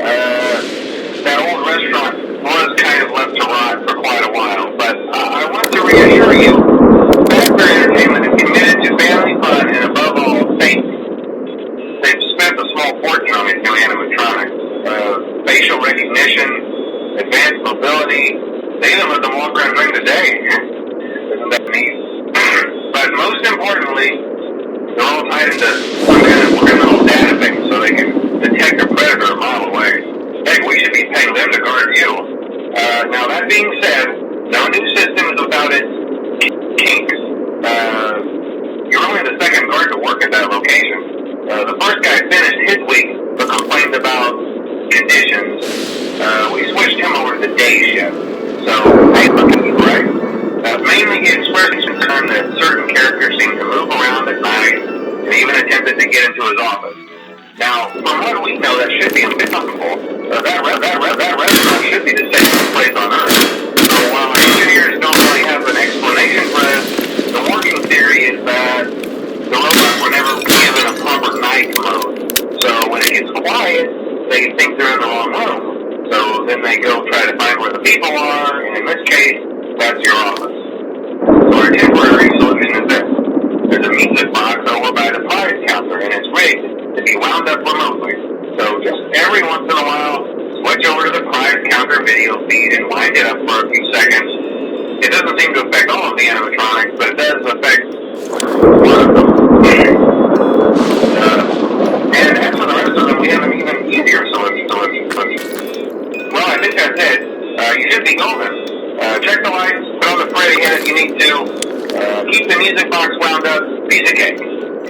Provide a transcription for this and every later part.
That old restaurant was kind of left to rot for quite a while, but I want to reassure you, Factor Entertainment is committed to family fun and above all, safety. They've spent a small fortune on these new animatronics. Facial recognition, advanced mobility, they even let them walk around during the day. Isn't that neat? But most importantly, they're all tied into some kind of criminal database so they can detect a predator a mile away. Heck, we should be paying them to guard you. Now that being said, no new system is without its kinks. You're only the second guard to work at that location. The first guy finished his week but complained about conditions. We switched him over to the day shift. So, hey, look at you, right? Mainly he expressed concern that certain characters seem to move around at night and even attempted to get into his office. Now, from what we know, that should be impossible. That restaurant should be the safest place on Earth. So while our engineers don't really have an explanation for this, the working theory is that the robots were never given a proper night mode. So when it gets quiet, they think they're in the wrong room. So then they go try to find where the people are, and in this case, that's your office. So our temporary solution is this. There's a music box over by the prize counter, and it's rigged to be wound up remotely. So just every once in a while, switch over to the prize counter video feed and wind it up for a few seconds. It doesn't seem to affect all of the animatronics, but it does affect one of them. And as for the rest of them, we have an even easier solution. Well, I think that's it. You should be golden. Check the lights, put on the Freddy hat if you need to. Keep the music box wound up. Piece of cake.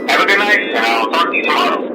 Have a good night, and I'll talk to you tomorrow.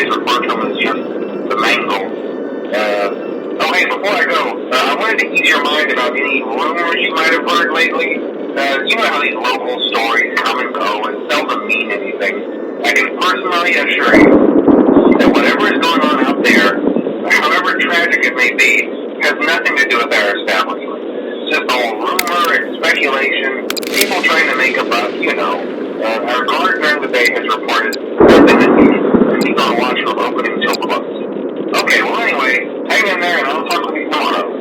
refer to them as just the Mangle. Oh, hey, before I go, I wanted to ease your mind about any rumors you might have heard lately. You know how these local stories come and go and seldom mean anything. I can personally assure you that whatever is going on out there, however tragic it may be, has nothing to do with our establishment. It's just all rumor and speculation, people trying to make a buck, you know. Our guard during the day has reported nothing unusual, and he's on watch from opening till close. Okay, well anyway, hang in there and I'll talk with you tomorrow.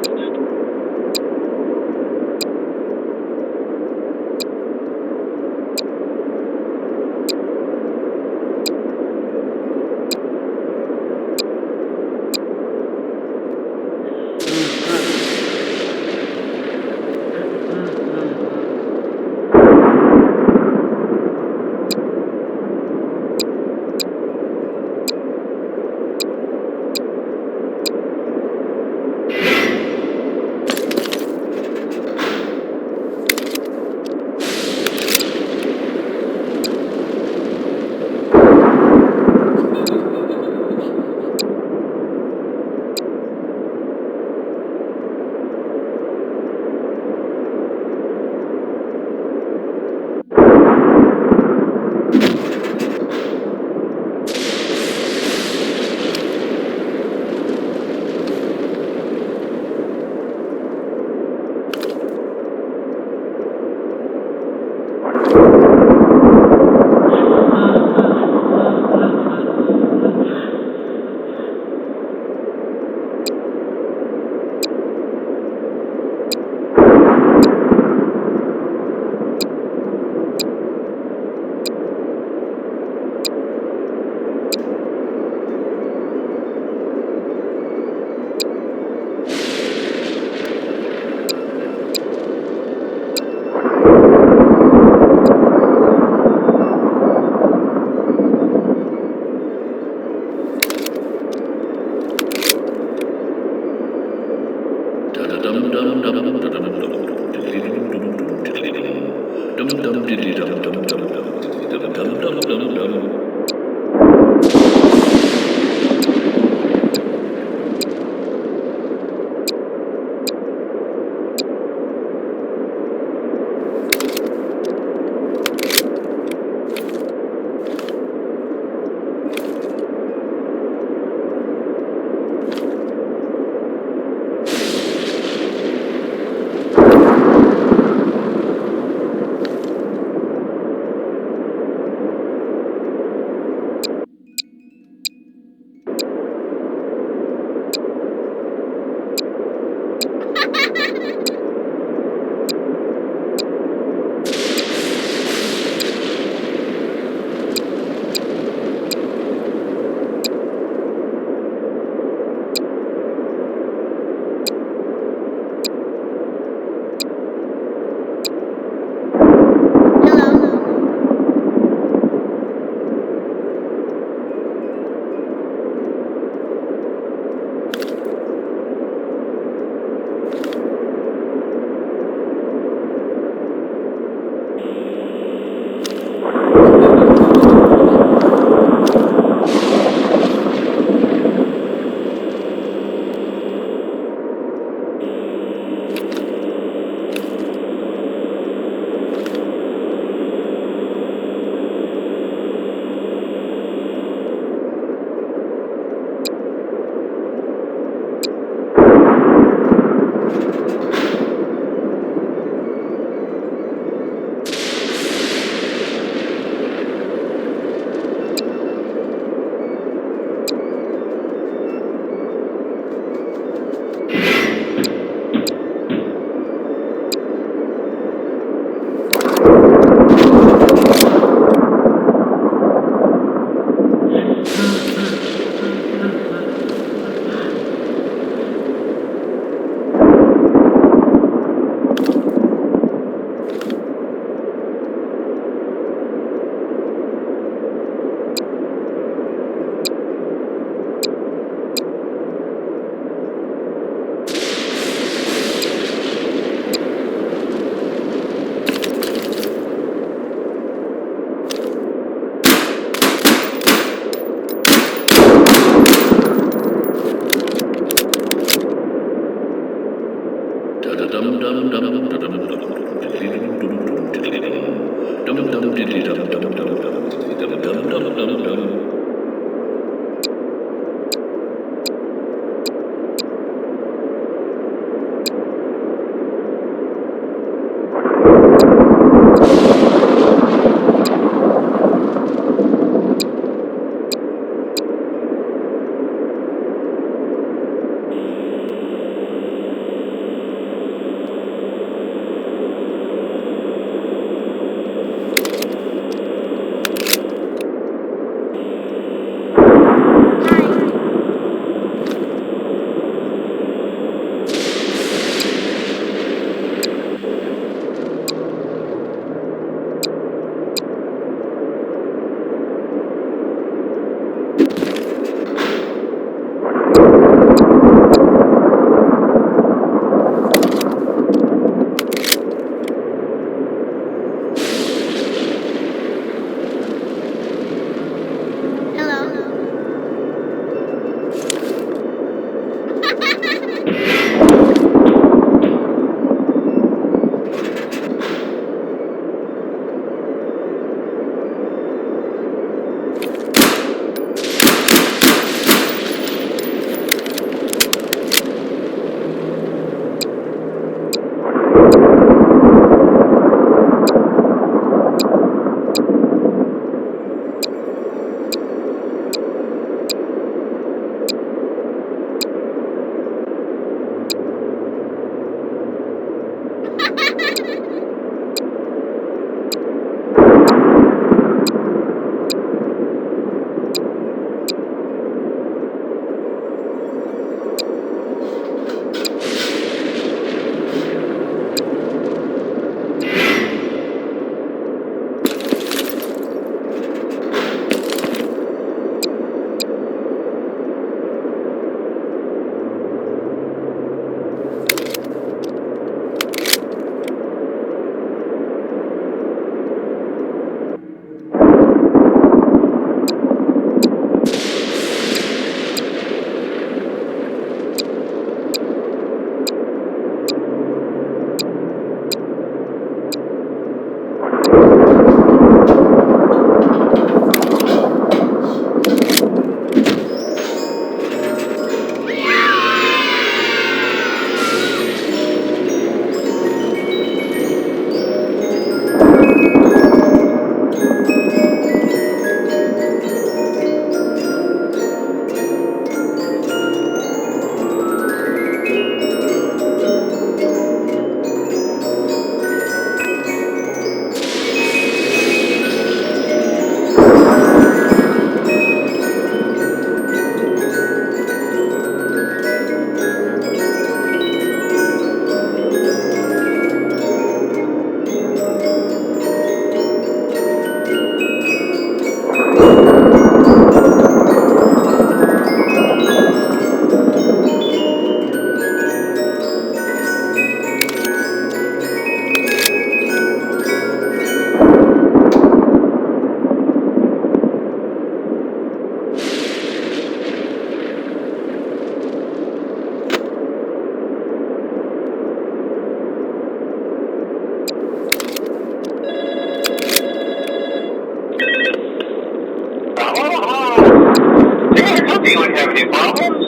you wouldn't have any problems.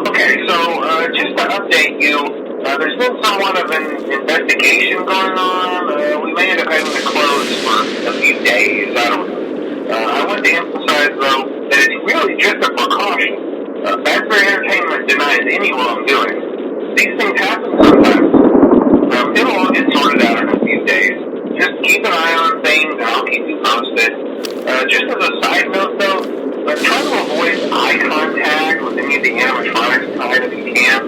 Okay, so just to update you, there's been somewhat of an investigation going on. We may end up having to close for a few days. I don't know. I want to emphasize, though, that it's really just a precaution. Fazbear Entertainment denies any wrongdoing. These things happen sometimes. It'll all get sorted out in a few days. Just keep an eye on things, and I'll keep you posted. Just as a side note, though, try to avoid eye contact with any of the animatronics tonight if you can.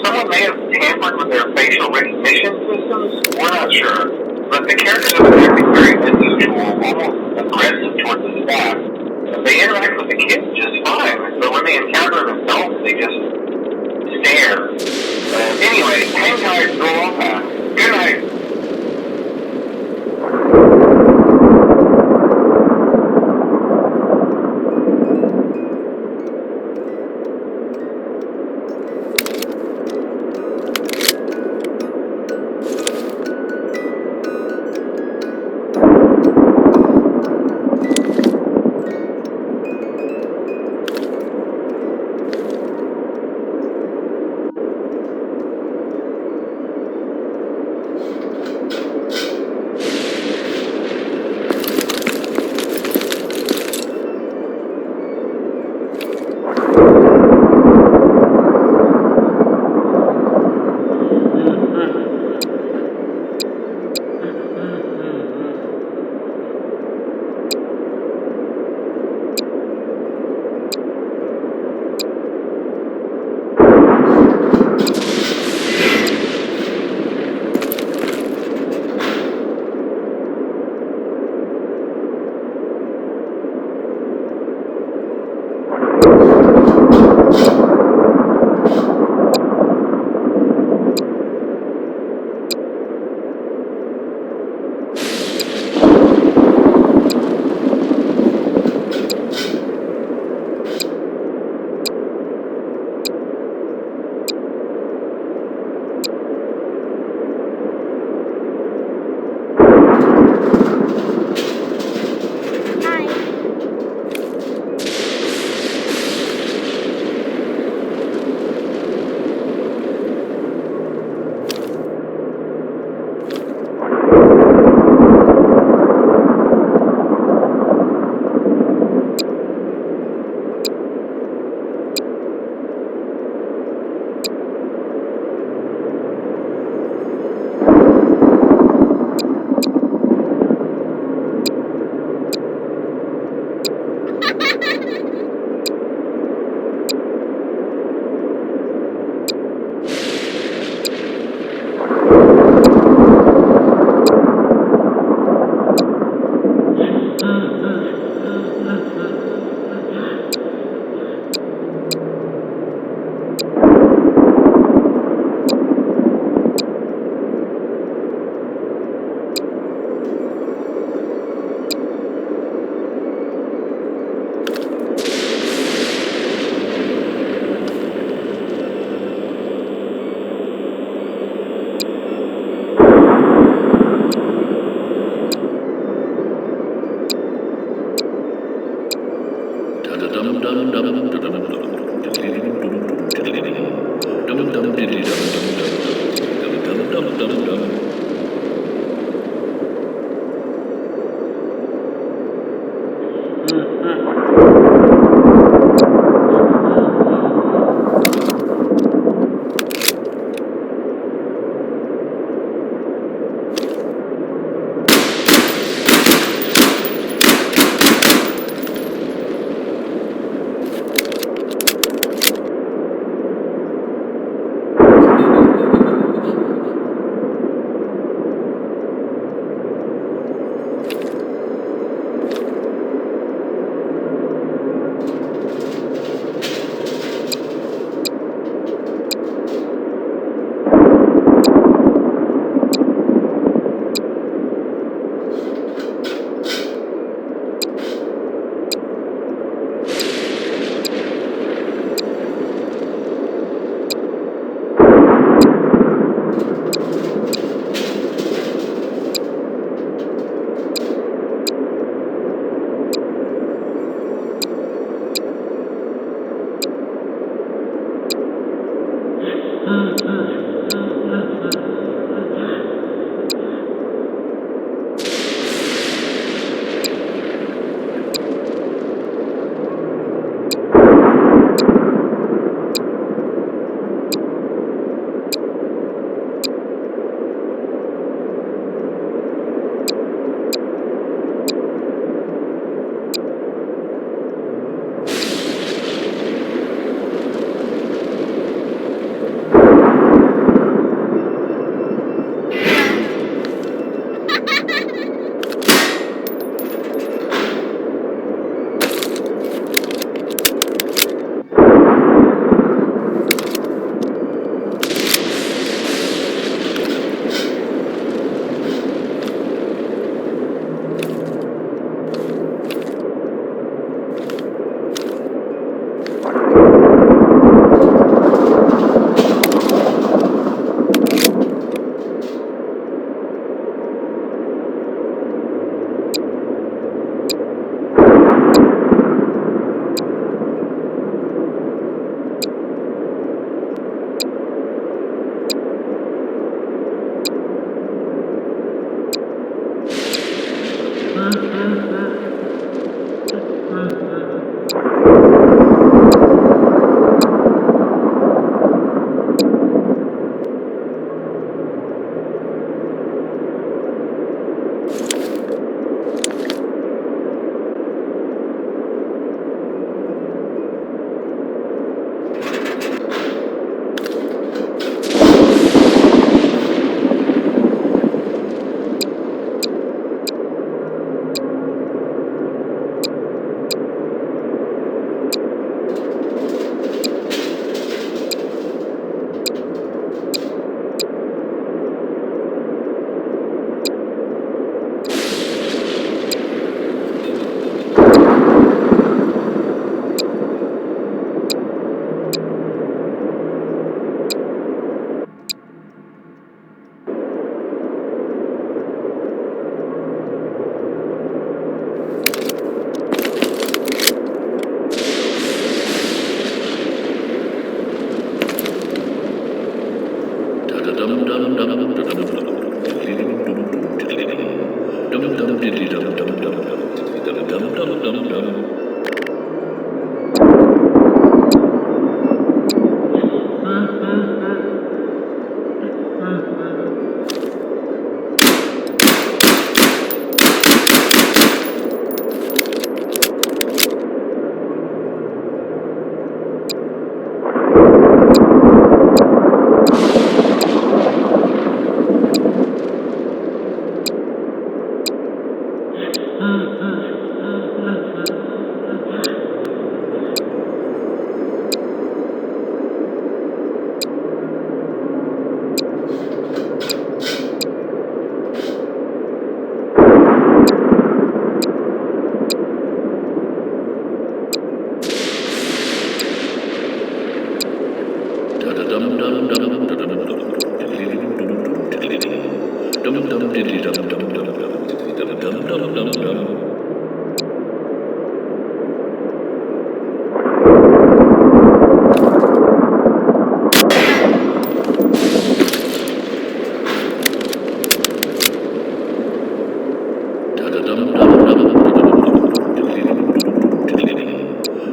Someone may have tampered with their facial recognition systems. We're not sure. But the characters have been acting very unusual, almost aggressive towards the staff. They interact with the kids just fine, but when they encounter an adult, they just stare. Anyway, hang tight, go on past. Good night.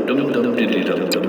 Dum dum